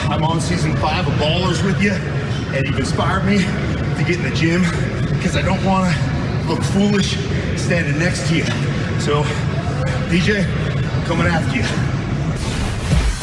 I'm on season 5 of Ballers with you, and you've inspired me to get in the gym because I don't want to look foolish standing next to you. So, DJ, I'm coming after you.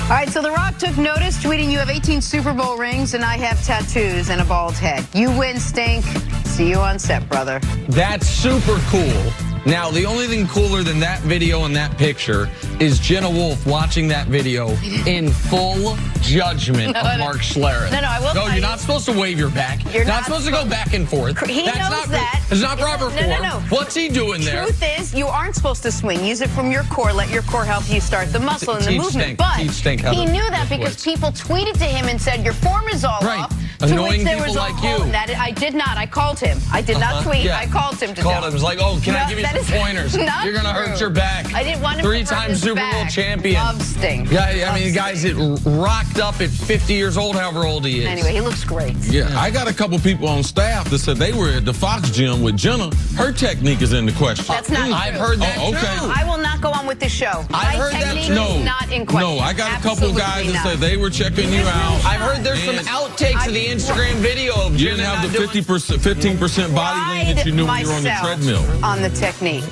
All right, so The Rock took notice, tweeting, "You have 18 Super Bowl rings, and I have tattoos and a bald head. You win, Stink. See you on set, brother." That's super cool. Now, the only thing cooler than that video and that picture is Jenna Wolf watching that video in full judgment of Mark Schlereth. No, I will. No, you're not supposed to wave your back. You're not supposed to go back and forth. He knows that. It's not proper form. No. What's he doing there? Truth is, you aren't supposed to swing. Use it from your core. Let your core help you start the muscle and the movement. But he knew that because people tweeted to him and said, "Your form is all off." Annoying people like you. I did not. I called him. I did not tweet. Yeah. I called him to called tell him. It was like, "Oh, can I give you some pointers? You're going to hurt your back." I didn't want him to hurt his back. 3-time Super Bowl champion. Love Sting. Yeah, I mean, the guy's rocked up at 50 years old, however old he is. Anyway, he looks great. Yeah, I got a couple people on staff that said they were at the Fox gym with Jenna. Her technique is in the question. That's not true. I've heard that too. I will not go on with this show. I've heard that too. Not in question. No, I got a couple guys that said they were checking you out. I've heard there's some outtakes of the Instagram video of you didn't have the 15% body lean that you knew when you were on the treadmill. On the technique.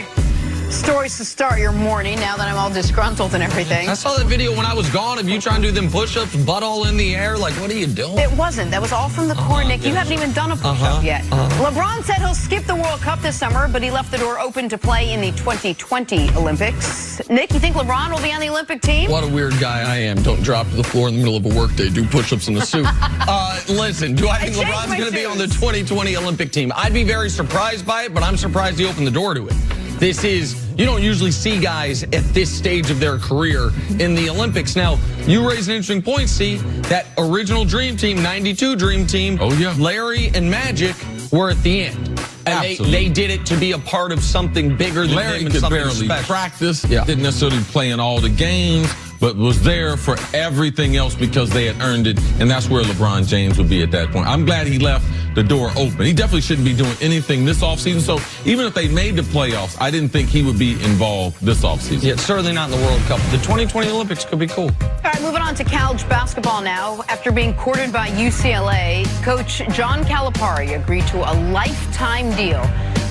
Stories to start your morning now that I'm all disgruntled and everything. I saw that video when I was gone of you trying to do them push-ups, butt all in the air. Like, what are you doing? It wasn't. That was all from the core, Nick. You haven't even done a push-up yet. LeBron said he'll skip the World Cup this summer, but he left the door open to play in the 2020 Olympics. Nick, you think LeBron will be on the Olympic team? What a weird guy I am. Don't drop to the floor in the middle of a workday. Do push-ups in a suit. Listen, do I think LeBron's going to be on the 2020 Olympic team? I'd be very surprised by it, but I'm surprised he opened the door to it. This is, you don't usually see guys at this stage of their career in the Olympics. Now, you raise an interesting point, see, that original Dream Team, 92 Dream Team, Larry and Magic were at the end. And they did it to be a part of something bigger than Larry him and could something barely special. practice, didn't necessarily play in all the games, but was there for everything else because they had earned it, and that's where LeBron James would be at that point. I'm glad he left the door open. He definitely shouldn't be doing anything this offseason, so even if they made the playoffs, I didn't think he would be involved this offseason. Yeah, certainly not in the World Cup. The 2020 Olympics could be cool. All right, moving on to college basketball now. After being courted by UCLA, Coach John Calipari agreed to a lifetime deal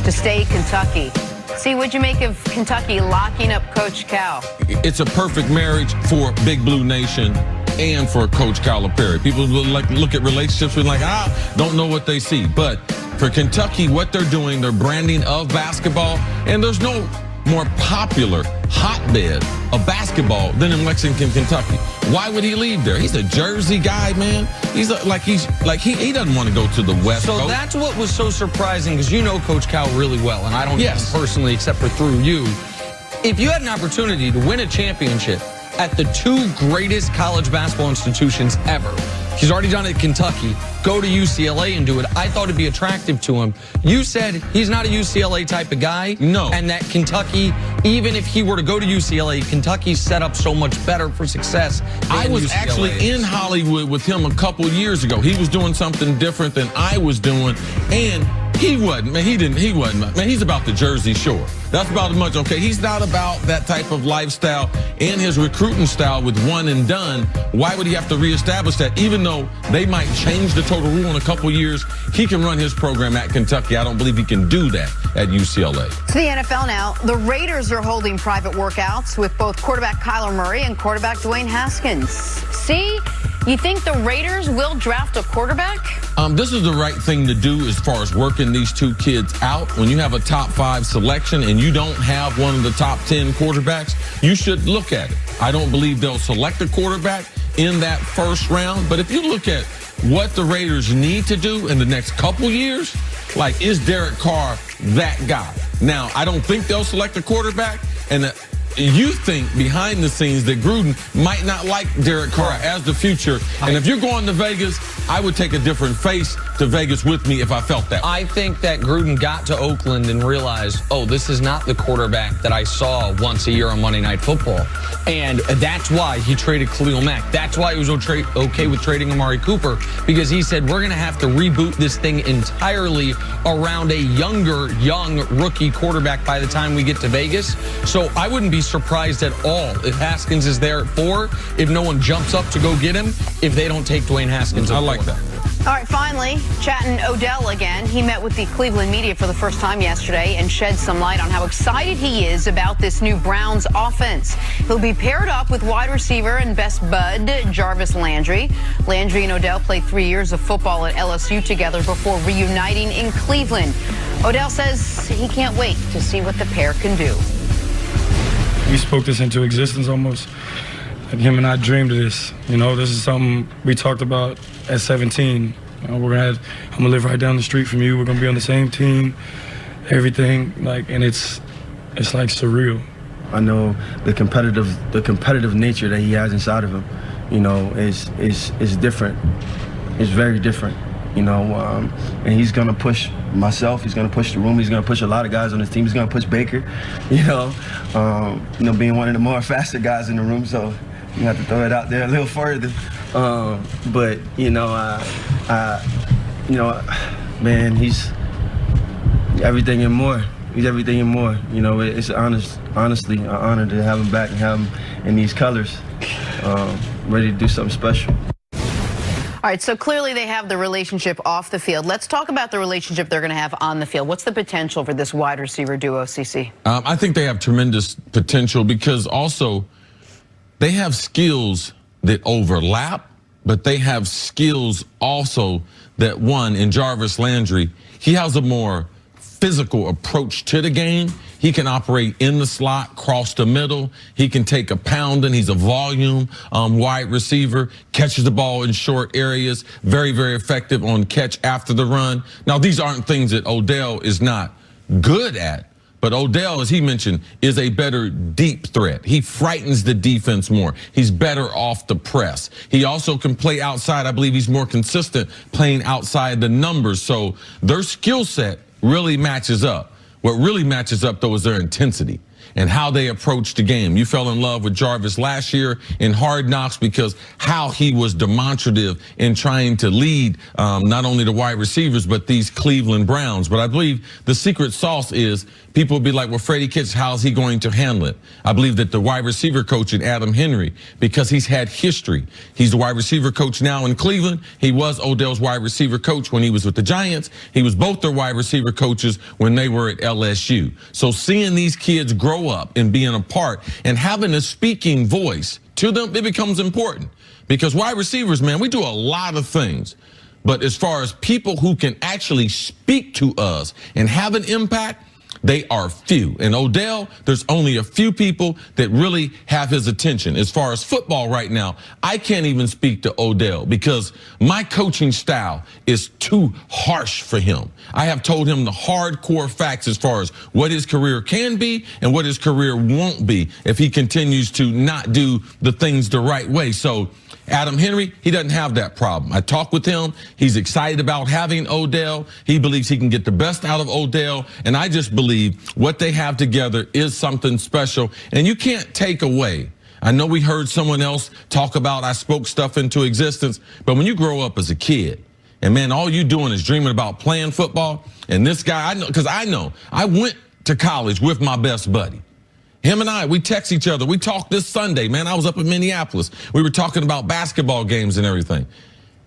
to stay at Kentucky. See, what'd you make of Kentucky locking up Coach Cal? It's a perfect marriage for Big Blue Nation and for Coach Calipari. People look at relationships and don't know what they see. But for Kentucky, what they're doing, they're branding of basketball, and there's no more popular hotbed of basketball than in Lexington, Kentucky. Why would he leave there? He's a Jersey guy, man. He doesn't want to go to the West Coast. So that's what was so surprising, because you know Coach Cal really well, and I don't know him personally except for through you. If you had an opportunity to win a championship at the 2 greatest college basketball institutions ever, he's already done it at Kentucky, go to UCLA and do it, I thought it'd be attractive to him. You said he's not a UCLA type of guy. No. And that Kentucky, even if he were to go to UCLA, Kentucky's set up so much better for success than I was UCLA actually in Hollywood with him a couple years ago. He was doing something different than I was doing, and he wasn't, man. He wasn't, man. He's about the Jersey Shore. That's about as much. Okay, he's not about that type of lifestyle and his recruiting style with one and done. Why would he have to reestablish that? Even though they might change the total rule in a couple years, he can run his program at Kentucky. I don't believe he can do that at UCLA. To the NFL now, the Raiders are holding private workouts with both quarterback Kyler Murray and quarterback Dwayne Haskins. See, you think the Raiders will draft a quarterback? This is the right thing to do as far as working these 2 kids out. When you have a top 5 selection and you don't have one of the top 10 quarterbacks, you should look at it. I don't believe they'll select a quarterback in that first round, but if you look at what the Raiders need to do in the next couple years, like, is Derek Carr that guy? Now, I don't think they'll select a quarterback, and you think behind the scenes that Gruden might not like Derek Carr as the future. And if you're going to Vegas, I would take a different face to Vegas with me if I felt that. I think that Gruden got to Oakland and realized, oh, this is not the quarterback that I saw once a year on Monday Night Football. And that's why he traded Khalil Mack. That's why he was okay with trading Amari Cooper, because he said, we're going to have to reboot this thing entirely around a young rookie quarterback by the time we get to Vegas. So I wouldn't be surprised at all if Haskins is there at 4, if no one jumps up to go get him, if they don't take Dwayne Haskins at 4. I like that. All right, finally, chatting Odell again. He met with the Cleveland media for the first time yesterday and shed some light on how excited he is about this new Browns offense. He'll be paired up with wide receiver and best bud Jarvis Landry. Landry and Odell played 3 years of football at LSU together before reuniting in Cleveland. Odell says he can't wait to see what the pair can do. We spoke this into existence almost. And him and I dreamed of this. You know, this is something we talked about at 17. I'm gonna live right down the street from you. We're gonna be on the same team, everything. And it's like surreal. I know the competitive nature that he has inside of him, you know, is different. It's very different, you know. And he's gonna push myself. He's gonna push the room. He's gonna push a lot of guys on his team. He's gonna push Baker, you know, being one of the more faster guys in the room. So you have to throw it out there a little further. But man, he's everything and more. He's everything and more. You know, it's honestly an honor to have him back and have him in these colors, ready to do something special. All right, so clearly they have the relationship off the field. Let's talk about the relationship they're going to have on the field. What's the potential for this wide receiver duo, CC? I think they have tremendous potential because also they have skills that overlap, but they have skills also that, one, in Jarvis Landry, he has a more physical approach to the game. He can operate in the slot, cross the middle. He can take a pounding. He's a volume wide receiver, catches the ball in short areas, very, very effective on catch after the run. Now, these aren't things that Odell is not good at. But Odell, as he mentioned, is a better deep threat. He frightens the defense more. He's better off the press. He also can play outside. I believe he's more consistent playing outside the numbers. So their skill set really matches up. What really matches up, though, is their intensity and how they approach the game. You fell in love with Jarvis last year in Hard Knocks because how he was demonstrative in trying to lead not only the wide receivers, but these Cleveland Browns. But I believe the secret sauce is people will be like, well, Freddie Kitts, how's he going to handle it? I believe that the wide receiver coach in Adam Henry, because he's had history. He's the wide receiver coach now in Cleveland. He was Odell's wide receiver coach when he was with the Giants. He was both their wide receiver coaches when they were at LSU. So seeing these kids grow up and being a part and having a speaking voice to them, it becomes important. Because wide receivers, man, we do a lot of things. But as far as people who can actually speak to us and have an impact, they are few. And Odell, there's only a few people that really have his attention. As far as football right now, I can't even speak to Odell because my coaching style is too harsh for him. I have told him the hardcore facts as far as what his career can be and what his career won't be if he continues to not do the things the right way. So Adam Henry, he doesn't have that problem. I talked with him. He's excited about having Odell. He believes he can get the best out of Odell. And I just believe what they have together is something special. And you can't take away. I know we heard someone else talk about I spoke stuff into existence. But when you grow up as a kid, and man, all you doing is dreaming about playing football. And this guy, I know, because I went to college with my best buddy. Him and I, we text each other. We talked this Sunday, man. I was up in Minneapolis. We were talking about basketball games and everything.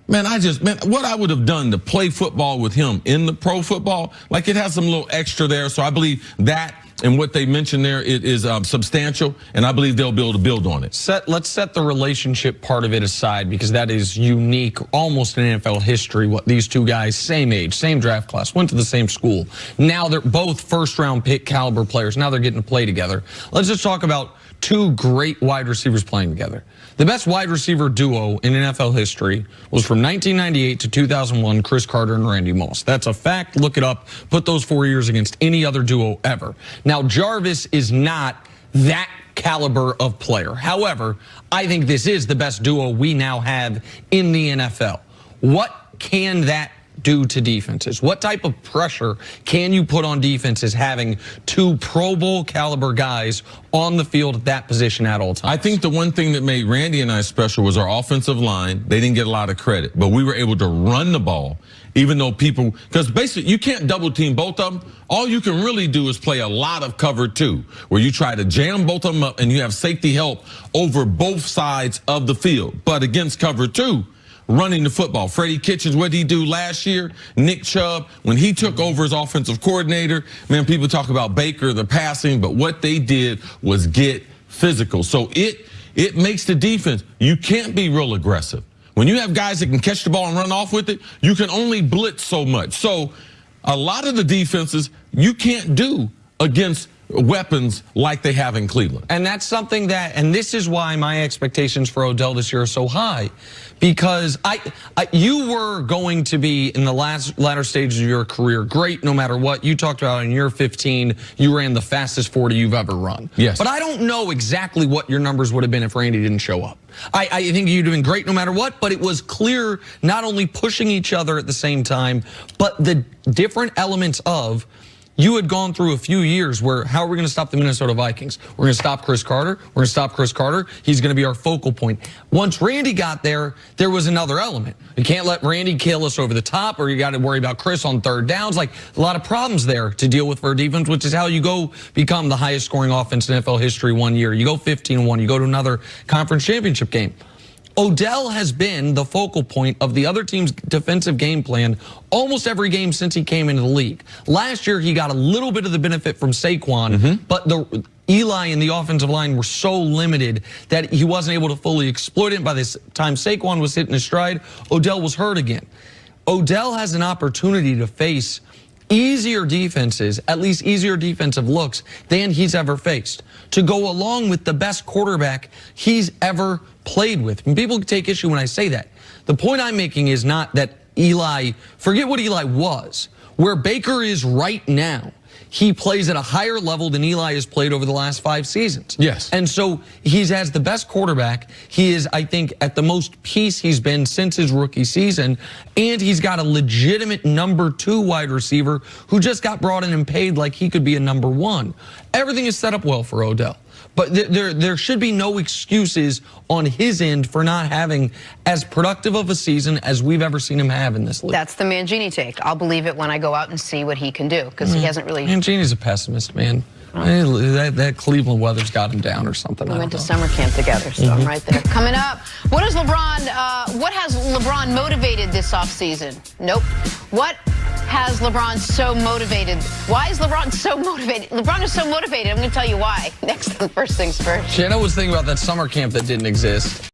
Man, what I would have done to play football with him in the pro football, like it has some little extra there. So I believe that and what they mentioned there, it is substantial, and I believe they'll be able to build on it. Let's set the relationship part of it aside because that is unique, almost in NFL history. What these two guys, same age, same draft class, went to the same school. Now they're both first-round pick caliber players. Now they're getting to play together. Let's just talk about two great wide receivers playing together. The best wide receiver duo in NFL history was from 1998 to 2001, Chris Carter and Randy Moss. That's a fact. Look it up. Put those 4 years against any other duo ever. Now, Jarvis is not that caliber of player. However, I think this is the best duo we now have in the NFL. What can that do to defenses? What type of pressure can you put on defenses having 2 Pro Bowl caliber guys on the field at that position at all times? I think the one thing that made Randy and I special was our offensive line. They didn't get a lot of credit, but we were able to run the ball, even though people, because basically you can't double team both of them. All you can really do is play a lot of cover 2, where you try to jam both of them up and you have safety help over both sides of the field. But against cover 2, running the football. Freddie Kitchens, what did he do last year? Nick Chubb, when he took over as offensive coordinator, man, people talk about Baker, the passing, but what they did was get physical. So it makes the defense, you can't be real aggressive. When you have guys that can catch the ball and run off with it, you can only blitz so much. So a lot of the defenses you can't do against weapons like they have in Cleveland. And that's something that, and this is why my expectations for Odell this year are so high, because you were going to be in the latter stages of your career great no matter what. You talked about in year 15, you ran the fastest 40 you've ever run. Yes. But I don't know exactly what your numbers would have been if Randy didn't show up. I think you'd have been great no matter what, but it was clear not only pushing each other at the same time, but the different elements of you had gone through a few years where, how are we going to stop the Minnesota Vikings? We're going to stop Chris Carter. We're going to stop Chris Carter. He's going to be our focal point. Once Randy got there, there was another element. You can't let Randy kill us over the top, or you got to worry about Chris on third downs. Like, a lot of problems there to deal with for a defense, which is how you go become the highest scoring offense in NFL history one year. You go 15-1. You go to another conference championship game. Odell has been the focal point of the other team's defensive game plan almost every game since he came into the league. Last year, he got a little bit of the benefit from Saquon, but Eli and the offensive line were so limited that he wasn't able to fully exploit it. By this time Saquon was hitting his stride, Odell was hurt again. Odell has an opportunity to face easier defenses, at least easier defensive looks than he's ever faced, to go along with the best quarterback he's ever played with. And people take issue when I say that. The point I'm making is not that Eli, forget what Eli was. Where Baker is right now, he plays at a higher level than Eli has played over the last 5 seasons. Yes. And so he has the best quarterback. He is, I think, at the most peace he's been since his rookie season. And he's got a legitimate number 2 wide receiver who just got brought in and paid like he could be a number 1. Everything is set up well for Odell. But there should be no excuses on his end for not having as productive of a season as we've ever seen him have in this league. That's the Mangini take. I'll believe it when I go out and see what he can do, because he hasn't really... Mangini's a pessimist, man. That Cleveland weather's got him down or something. We went to summer camp together, so I'm right there. Coming up, what has LeBron motivated this offseason? Nope. What has LeBron so motivated? Why is LeBron so motivated? LeBron is so motivated. I'm going to tell you why. Next on First Things First. Shanna was thinking about that summer camp that didn't exist.